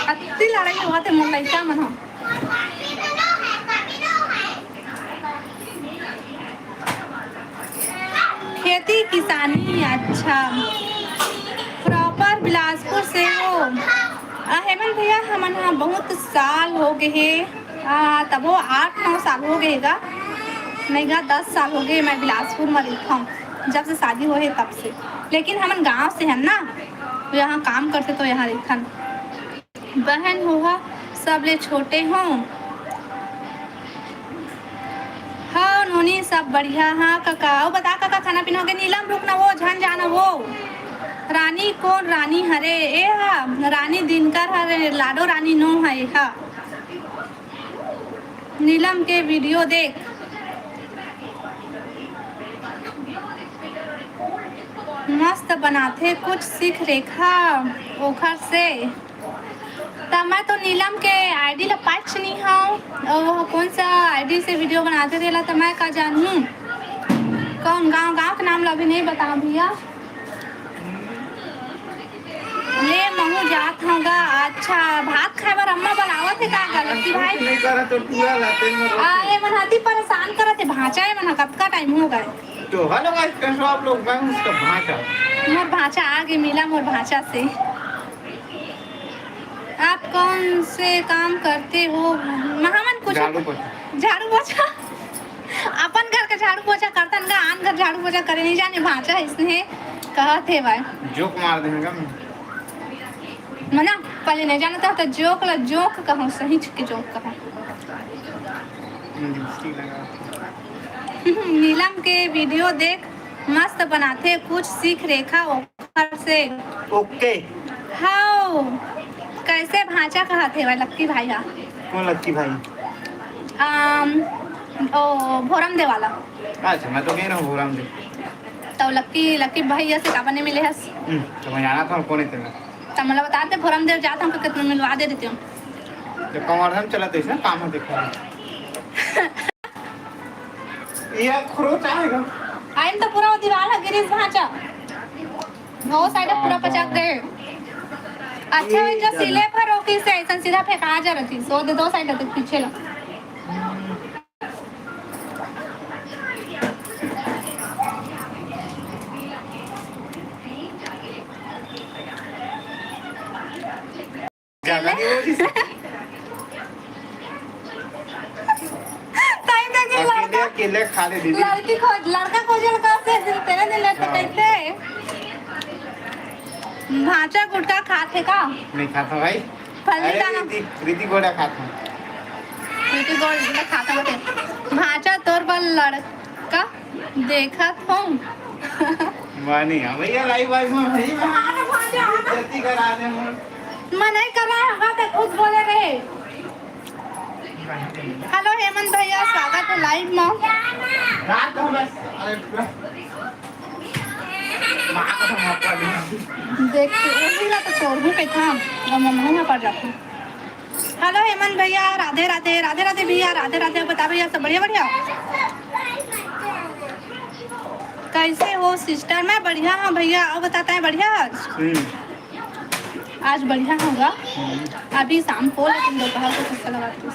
अति लड़ाई हुआ थे मोर लड़का मन। खेती किसानी अच्छा प्रॉपर बिलासपुर से हो। हेमंत भैया हमन हाँ बहुत साल हो गए है, तब वो 8-9 साल हो गए गा नहीं गा 10 साल हो गए मैं बिलासपुर में रहता हूँ जब से शादी हो है तब से। लेकिन हमन गांव से है ना, तो यहाँ काम करते तो यहाँ रहता। बहन हुआ सब ले छोटे हों। हाँ नोनी सब बढ़िया। हाँ काका वो बता काका खाना पीना हो गया? नीलम रुकना वो झन जाना वो। रानी कौन रानी हरे? ए हा रानी दिनकर हरे, लाडो रानी नो है। हा नीलम के वीडियो देख। मस्त बनाते कुछ सीख रेखा ओखर से। तब मैं तो नीलम के आईडी ला पाच नहीं हूँ, कौन सा आईडी से वीडियो बनाते थे ला तो मैं का जानूँ कौन गांव का नाम ला अभी नहीं बता भैया। ले महू जात होगा। अच्छा भात खाए बार अम्मा बनावत है का गलती भाई? अरे मन हती परेशान करत है भाचा है मन कब का टाइम हो गए। तो हेलो गाइस, कैसे हो आप लोग? मैं हूं उसका भांचा। मोर भांचा आगे मिला मोर भांचा से। आप कौन से काम करते हो? महामन कुछ झाड़ू पोछा। झाड़ू पोछा अपन घर का झाड़ू पोछा करतन का आन घर झाड़ू पोछा करे नहीं जाने भांचा इसने कहत है भाई जोक मार देगा मैं। मना पहले नहीं जानता था जोक ला जोक कहूँ सही के जोक कहूँ। लिपस्टिक लगा। नीलम के वीडियो देख मस्त बनाते कुछ सीख रेखा ओखर से। ओके। हाउ कैसे भांचा कहते भाई लक्की भाई हा? कौन लक्की भाई? ओ भोरम दे वाला। अच्छा, मैं तो कह रहा हूँ भोराम दे। तो लक्की भैया से काबा नहीं मिले हस? तो मैं जाना था कौन इतना। तो मतलब बता दे भोरम देव जाता हूँ कितना मिलवा दे देती हूँ। जब कमर हम चला तो काम देखा ये खरोच आएगा। आइन तो पूरा वो दीवार है गिरीश भांचा वो साइड पूरा पचक गए। अच्छा वो जो सिले पर रोकी से ऐसा सीधा फेंका जा रही थी सो दे दो साइड तक पीछे लो। ज्यादा नहीं बोली अकेले खा ले दीदी। लड़का खोजल का से तेरे दिल तो कैसे भांचा गुटका खाते का? नहीं खाता भाई। फल दाना रीति गोड़ा खाता। रीति गोड़ा खाता होते भांचा तोर पर लड़का देखा हूँ। मानी हां भैया लाइव वाइव में भाई जल्दी करा दे। मैं नहीं कर रहा है तो खुद बोले रहे। हेलो हेमंत भैया स्वागत है लाइव में। रात को बस देखते उसी तो छोड़ पे था और मैं महंगा पड़ जाती। हेलो हेमंत भैया राधे राधे राधे राधे भैया राधे राधे बता भैया सब बढ़िया बढ़िया कैसे हो सिस्टर? मैं बढ़िया हूँ भैया और बताते हैं बढ़िया आज बढ़िया होगा अभी शाम को लेकिन दोपहर को किस्सा लगाती हूँ।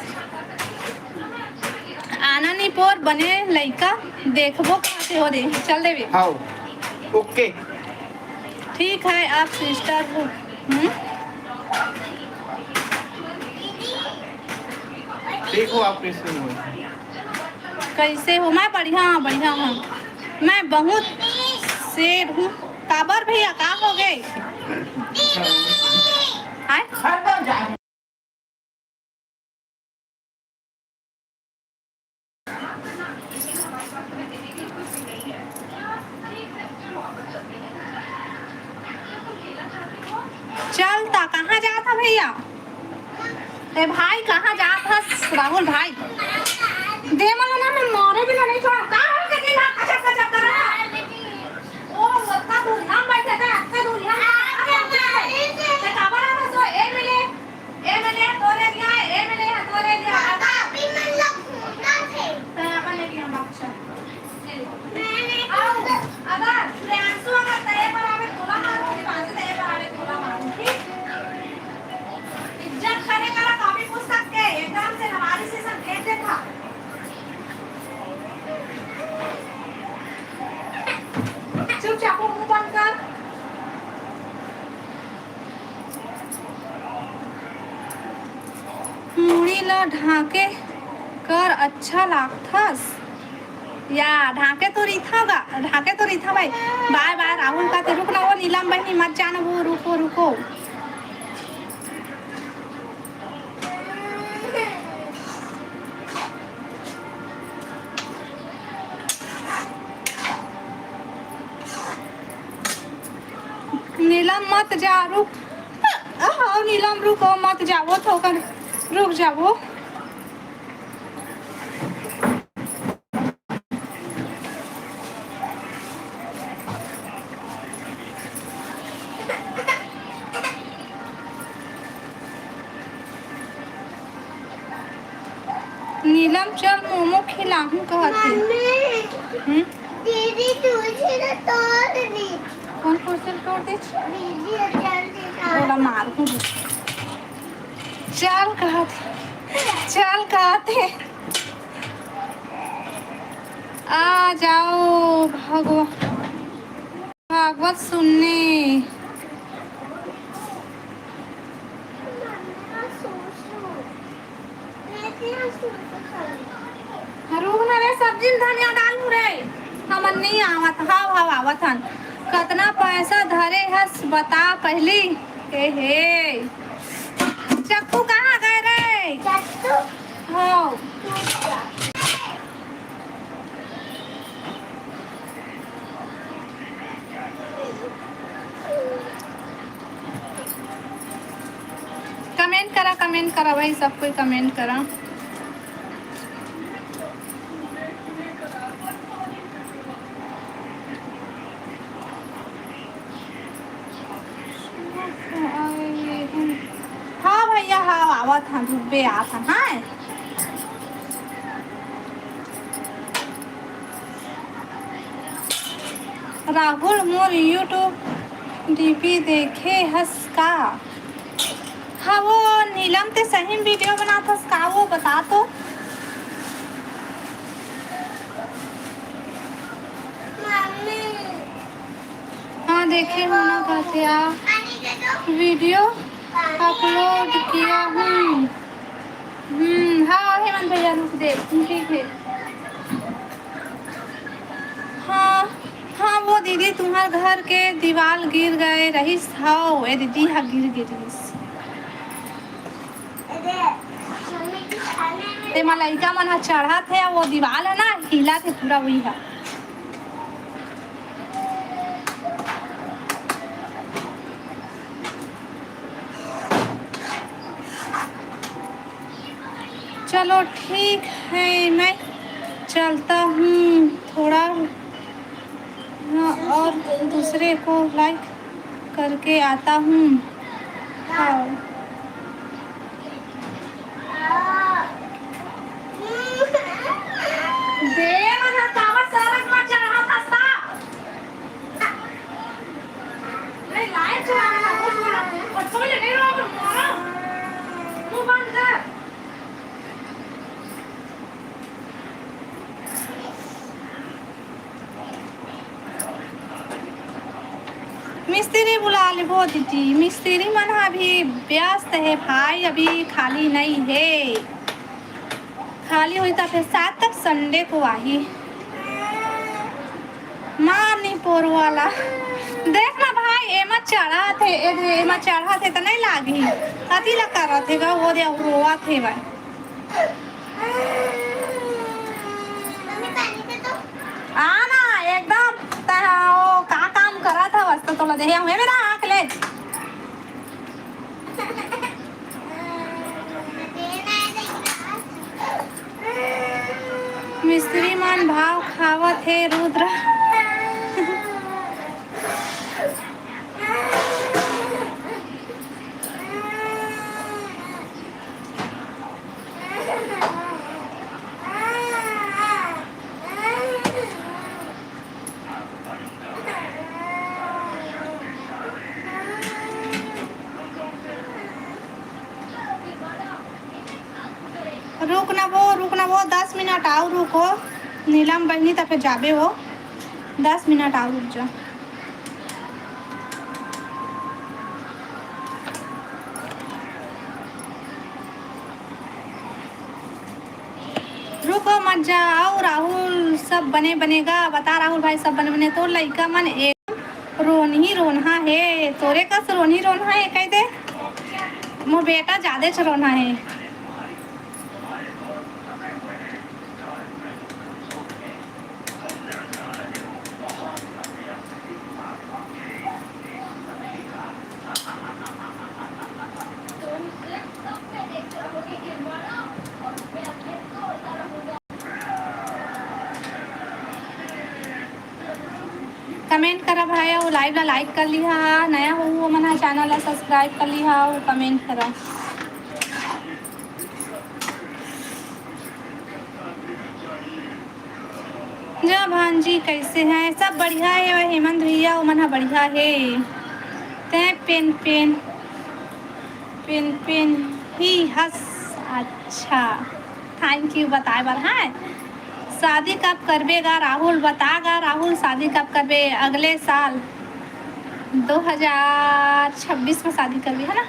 आना नहीं पोर बने लड़का देखबो कहते हो दे चल देवे। हाउ ओके ठीक है आप सिस्टर हो। देखो आप कैसे हो? कैसे हो? मैं बढ़िया हूँ मैं बहुत सेड हूँ। काबर भैया का हो गए? चलता कहाँ जाता भैया? ए भाई कहाँ जाता राहुल भाई? दे मला ना मैं मारे भी नहीं छोड़ा। कहाँ हो गई ना कचक कचक कर रहा है? ओ वत्ता दूर हम बैठे थे अच्छा दूर यहाँ ते काबर आ रहा सो ए मिले तोरे दिया ए मिले तोरे दिया अभी मतलब कहाँ थे? ते अपन ले लिया बक्सा मैंने अगर प्रियांशु अगर तेरे पर आवे तोला मारूंगी पांच तेरे पर आवे तोला मारूंगी। इज्जत करे करा कॉपी पुस्तक के एकदम से हमारी से सब भेज देखा। चुपचाप मुंह बंद कर। मुड़ी ला ढाके कर अच्छा लागथस या ढाके तो रीथा भाई। बाय बाय राहुल का ते रुक ना वो नीलम बहनी मत जाना वो रुको नीलम मत जा रुक। हाँ नीलम रुको मत जाओ थोकर रुक जाओ। नीलम चल मोमो खिलाऊं कहती। दीदी तुझे तो तोड़ दी। कौन कुर्सी तोड़ दी? दीदी जल्दी बोला मार दूँ। चल कहते आ आ जाओ भागवत सुनने। रुक ना रे, सब्जी में धनिया डालू रे। हमन नहीं आवत, हाव आवत हन। कतना पैसा धरे हस बता पहली। हे चक्कू कहाँ गए रे? हाँ कमेंट करा भाई, सब कोई कमेंट करा। हाँ भैया हाँ आवत हन, रुबे आत हन। हाँ राहुल मोर यूट्यूब डीपी देखे हस का? हाँ वो नीलम ते सही वीडियो बनाता का, वो बता तो। हाँ देखे होना कहते आप वीडियो अपलोड किया हूँ। हाँ हेमंत भैया रुक दे, ठीक है। हाँ वो दीदी तुम्हारे घर के दीवार गिर गए रहीस। हाँ ए दीदी हाँ गिर गिरीस। ते मलाइका मन हा चढ़ा थे, वो दीवार है ना हिला थे पूरा, वही है। चलो ठीक है, मैं चलता हूँ थोड़ा और दूसरे को लाइक करके आता हूँ। हाँ मिस्त्री बुला ले वो दीदी, मिस्त्री मन अभी व्यस्त है भाई, अभी खाली नहीं है। खाली हुई तो फिर 7 तक संडे को आई। मार नहीं पोर वाला देख ना भाई, एमा चढ़ा थे तो नहीं लागी अति लगा रहा थे गा, वो दे रोआ थे भाई। आना एकदम वो का काम करा था वस्तु तो दे हुए मेरा आँख ले। मिस्त्री मन भाव खावत है रुद्र। रुक ना वो 10 मिनट आओ रुको, नीलम बहनी तब फिर जाबे हो। 10 मिनट आओ रुक जा। रुको मत जाओ, राहुल सब बनेगा बता। राहुल भाई सब बने तो लड़का मन एक रोनहा है, तोरे कस रोनहा है कह दे। मोर बेटा ज्यादा रोना है। कमेंट करा भाई, वो लाइव ला लाइक कर लिहा, नया हो वो मना चैनल ला सब्सक्राइब कर लिहा, वो कमेंट करा। जा भांजी कैसे हैं? सब बढ़िया है। वह हेमंत भैया वो मना बढ़िया है। ते पेन ही हंस। अच्छा थैंक यू बताए बार। हाँ शादी कब करबेगा राहुल, बतागा राहुल शादी कब करबे? अगले साल 2026 में शादी करबी है ना।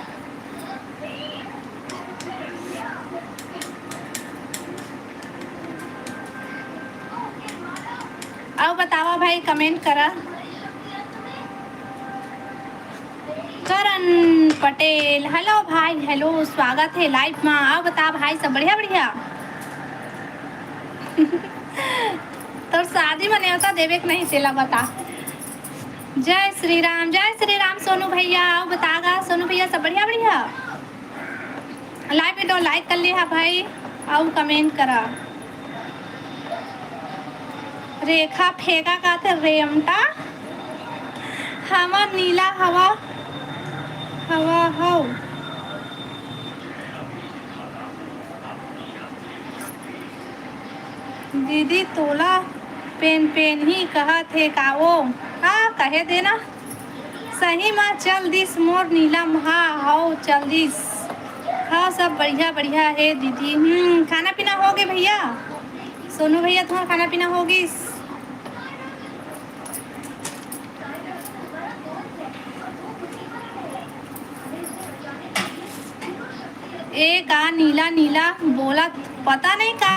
अब बतावा भाई, कमेंट करा। करण पटेल, हेलो भाई, हेलो, स्वागत है लाइव में। अब बता भाई, सब बढ़िया बढ़िया। तो शादी में न्योता देवे के नहीं चला, बता। जय श्री राम सोनू भैया। अब बतागा सोनू भैया, सब बढ़िया बढ़िया। लाइव वीडियो लाइक कर लिया भाई, और कमेंट करा। रेखा फेंका का थे रेमटा, हवा नीला हवा हवा हो। दीदी तोला पेन पेन ही कहा थे का वो, हाँ कहे देना। सही माँ चल दिस मोर नीलम, हाँ हो चल दिस। हाँ सब बढ़िया बढ़िया है दीदी। खाना पीना हो गए भैया? सोनू भैया तुम्हारा खाना पीना होगी? ए का नीला नीला बोला, पता नहीं का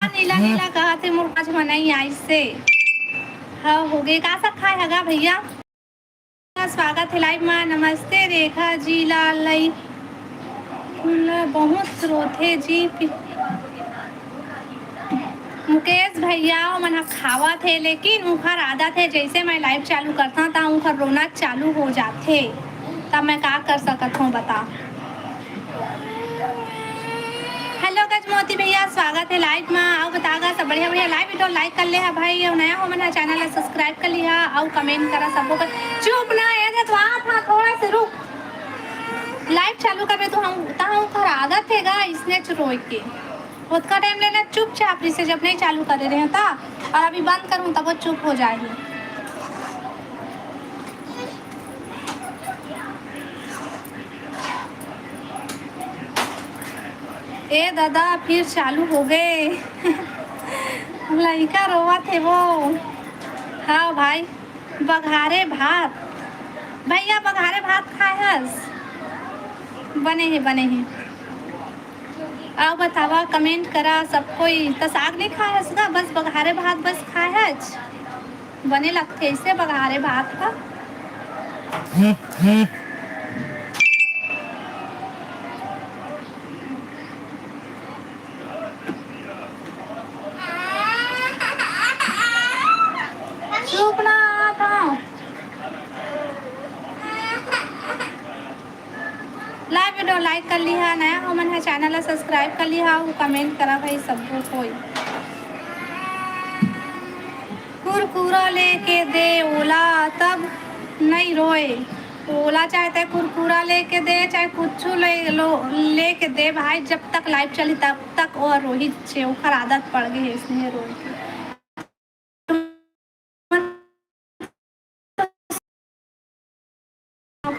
नीला नीला कहा थे मोर आज मनाई आई से। हाँ हो गए, का सब खाए हगा भैया? स्वागत है लाइव में। नमस्ते रेखा जी, लाल बहुत रोथे जी। मुकेश भैया मन खावा थे, लेकिन उनका आदत है जैसे मैं लाइव चालू करता था उनका रोना चालू हो जाते, तब मैं क्या कर सकत हूँ बता। हेलो गजमोती भैया, स्वागत है लाइव में। आओ बतागा सब बढ़िया बढ़िया। लाइव वीडियो लाइक कर ले है भाई, और नया हो मना चैनल सब्सक्राइब कर लिया, और कमेंट करा सबको कर। चुप ना है तो था थोड़ा से रुक। लाइव चालू कर रहे तो हम आदत है गा, इसने रोक के खुद का टाइम लेना चुपचाप, जिससे जब नहीं चालू कर रहे हैं था, और अभी बंद करूँ तब वो चुप हो जाएगी। ए दादा फिर चालू हो गए। लड़का रोवा थे वो। हाँ भाई, बघारे भात भैया, बघारे भात खाए हस? बने हैं। आओ बतावा, कमेंट करा सब कोई। तो साग नहीं खाए हस का, बस बघारे भात बस खाए हस? बने लगते ऐसे बघारे भात का। चुप ना था। लाइव वीडियो लाइक कर लिया, नया हो मन है चैनल सब्सक्राइब कर लिया, वो कमेंट करा भाई सबको कोई। कुरकुरा लेके दे ओला, तब नहीं रोए। ओला चाहे कुरकुरा लेके दे, चाहे कुछ लेके दे भाई, जब तक लाइव चली तब तक। और रोहित से ओखर आदत पड़ गई है इसलिए रोई।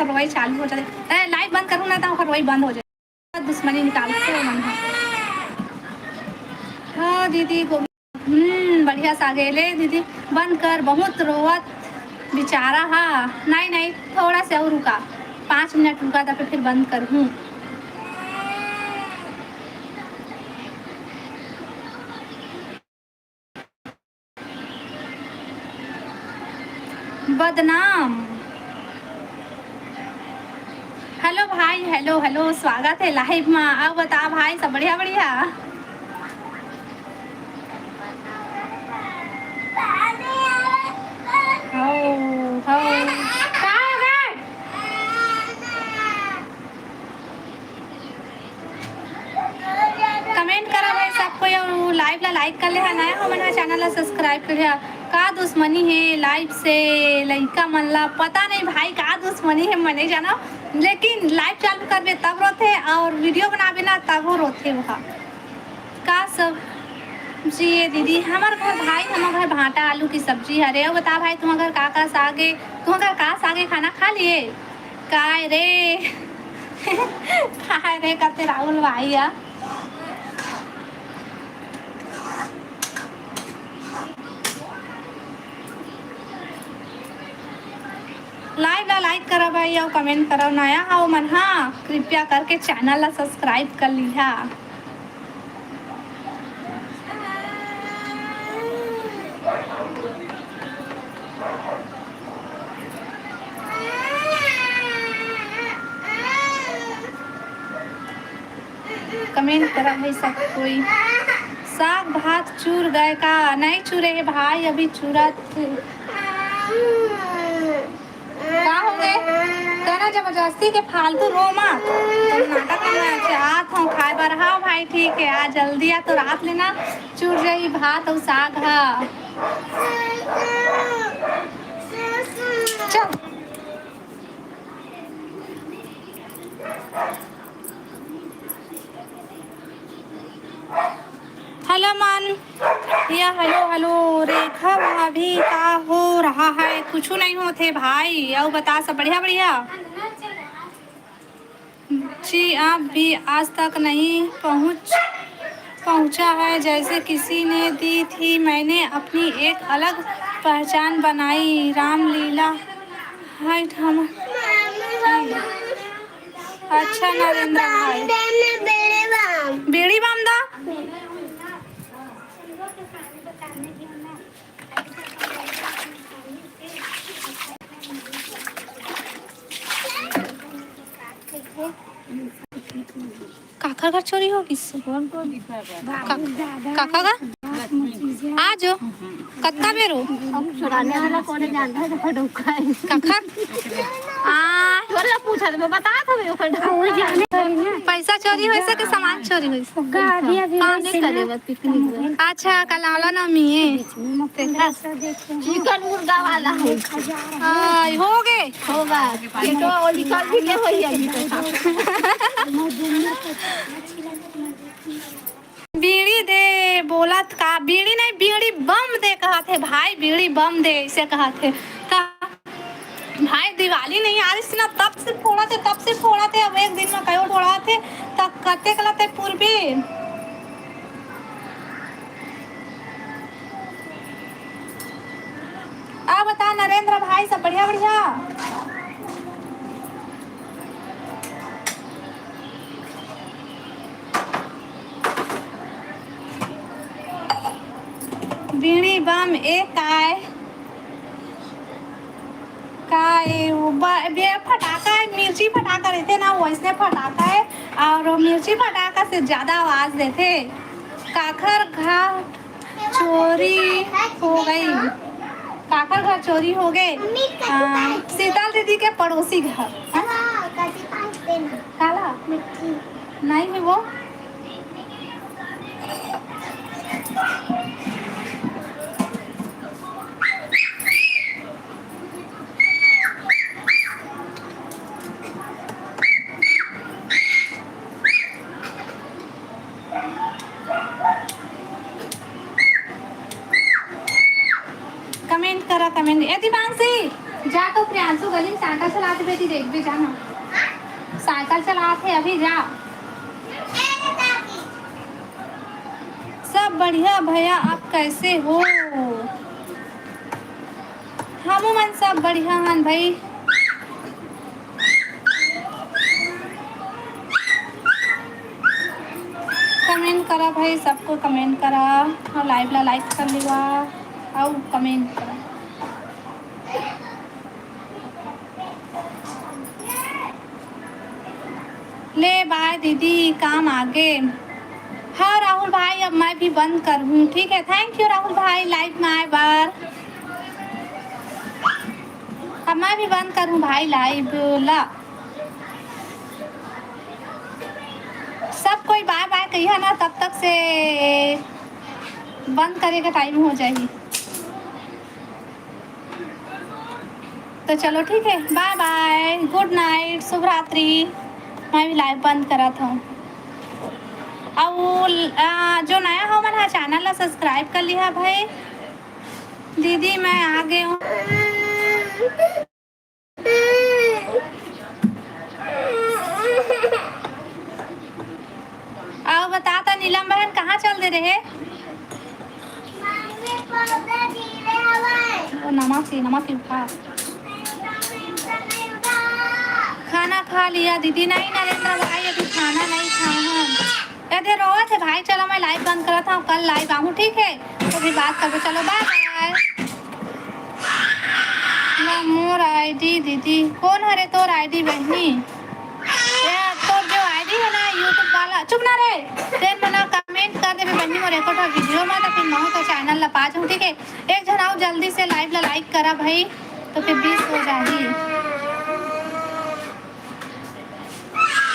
रोई चालू हो जाए, लाइव बंद करूँ ना तो रोई बंद हो जाए, दुश्मनी निकालते हो मन। हाँ दीदी को बढ़िया सागेले दीदी, बंद कर, बहुत रोवत बेचारा। हाँ नहीं थोड़ा से और रुका, 5 मिनट रुका था फिर बंद कर हूँ। बदनाम। हेलो भाई, हेलो, स्वागत है लाइव में। अब बता भाई, सब बढ़िया बढ़िया। कमेंट करा भाई सबको, और लाइव ला लाइक कर ले, नया हो मना चैनल ला सब्सक्राइब कर लिया। का दुश्मनी है लाइव से लड़का मन ला? पता नहीं भाई का दुश्मनी है, मैं नहीं जाना, लेकिन लाइव चालू करबे तब रोते, और वीडियो बनाबे ना तब वो रोते। वहाँ का सब जी ये दीदी, हमारे घर भाई, हमारे घर भाटा आलू की सब्जी। अरे बता भाई, तुम अगर का सागे, तुम अगर का सागे खाना खा लिए? काय रे काय रे कहते राहुल भाई। लाइव ला लाइक करा भाई और कमेंट करो। नया हो मन हाँ कृपया करके चैनल ला सब्सक्राइब कर लिहा। कमेंट करा भाई सब कोई। साग भात चूर गए का? नहीं चूरे है भाई, अभी चूरा थे। का हो गए कहना जबरदस्ती के फालतू रो मत। तुम नाटक में चाहत हो खाए बार। हाँ भाई ठीक है, आज जल्दी आ तो रात लेना चूर जाई भात और साग। हाँ चल हेलो मन या हेलो हेलो रेखा भाभी का हो रहा है? कुछ नहीं होते भाई। और बता सब बढ़िया बढ़िया जी। आप भी आज तक नहीं पहुंचा है जैसे किसी ने दी थी। मैंने अपनी एक अलग पहचान बनाई। रामलीला है हम। अच्छा नरेंद्र भाई बेड़ी बामदा काका का चोरी हो किससे? काका का आज कत्ता बेरो चुराने वाला कौन जानता है? काका छोरा पूछा तो बता था पैसा चोरी हो सके सामान चोरी हो पिकनिक। अच्छा कल आला ना मिये चिकन मुर्गा वाला है। हो गए होगा ये तो निकल भी ले होई अभी बीड़ी दे बोलत का? बीड़ी नहीं बीड़ी बम दे कहा थे भाई। बीड़ी बम दे इसे कहा थे भाई। दिवाली नहीं आ रही ना तब से फोड़ा थे। अब एक दिन में कयो फोड़ा थे तब कते कला थे पूर्वी। आ बता नरेंद्र भाई सब बढ़िया बढ़िया। बीड़ी बम एक फटाका है। मिर्ची फटाका रहते ना वैसे फटाका है। और मिर्ची फटाका से ज्यादा आवाज देते। काखर घाट चोरी हो गई। काखर घर चोरी हो गए। शीतल दीदी के पड़ोसी घर काला नहीं है वो। कमेंट करा कमेंट। ए दिवांशी जा तो प्रियांशु गली में साइकिल चलाते बेटी देख भी जाना। साइकिल चलाते अभी जा। सब बढ़िया भैया आप कैसे हो? हम मन सब बढ़िया हन भाई। कमेंट करा भाई सबको कमेंट करा और लाइव ला लाइक कर लिवा और कमेंट करा। ले बाय दीदी काम आगे। हाँ राहुल भाई अब मैं भी बंद कर हूँ ठीक है। थैंक यू राहुल भाई लाइव में आए बार। अब मैं भी बंद करूँ भाई लाइव ला। सब कोई बाय बाय कही है ना तब तक से बंद करे का टाइम हो जाएगी। तो चलो ठीक है बाय बाय गुड नाइट शुभ रात्रि। मैं भी लाइव बंद करा था। और जो नया हो मन चैनल ला सब्सक्राइब कर लिया भाई। दीदी मैं आ गई हूँ। आओ बता तो नीलम बहन कहाँ चल दे रहे? नमक सी उठा खाना खा लिया दीदी। नहीं नरेंद्र भाई अभी खाना नहीं खाए हैं। यदि रोज है भाई, चलो मैं लाइव बंद करा था, कल लाइव आऊँ ठीक है, तो भी बात करके चलो बाय बाय। मोर आईडी दीदी कौन हरे तोर आईडी बहनी? तो जो आईडी है ना यूट्यूब वाला, चुप ना रे, देर में ना कमेंट कर दे बहनी मोरे को तो वीडियो में, तो फिर मैं तो चैनल ला पा जाऊँ ठीक है। एक जन आओ जल्दी से लाइव ला लाइक करा भाई, तो फिर 20 हो जाएगी।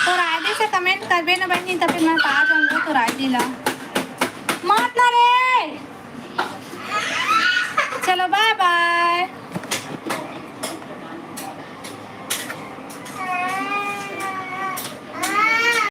तो आईडी से कमेंट करबे ना बहनी, तो फिर मैं पा जाऊँगा तो आईडी ला मत ना रे। चलो बाय बाय।